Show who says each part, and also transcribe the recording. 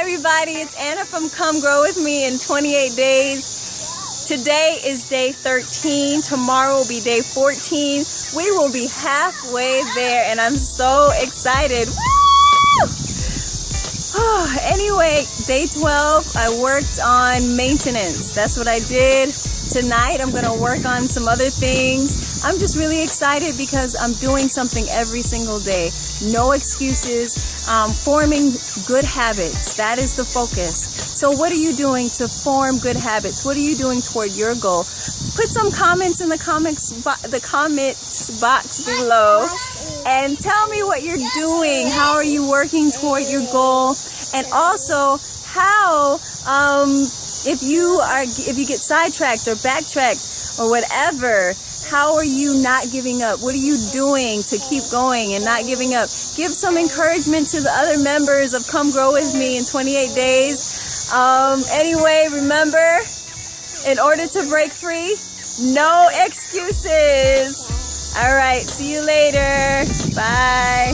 Speaker 1: everybody, it's Anna from Come Grow With Me in 28 days. Today is day 13, tomorrow will be day 14. We will be halfway there and I'm so excited. Woo! Anyway, day 12, I worked on maintenance. That's what I did. Tonight I'm gonna work on some other things. I'm just really excited because I'm doing something every single day. No excuses, forming good habits. That is the focus. So what are you doing to form good habits? What are you doing toward your goal? Put some comments in the comments box below and tell me what you're doing. How are you working toward your goal? And also how if you get sidetracked or backtracked or whatever, how are you not giving up? What are you doing to keep going and not giving up? Give some encouragement to the other members of Come Grow With Me in 28 days. Anyway, remember, in order to break free, no excuses. All right, see you later. Bye.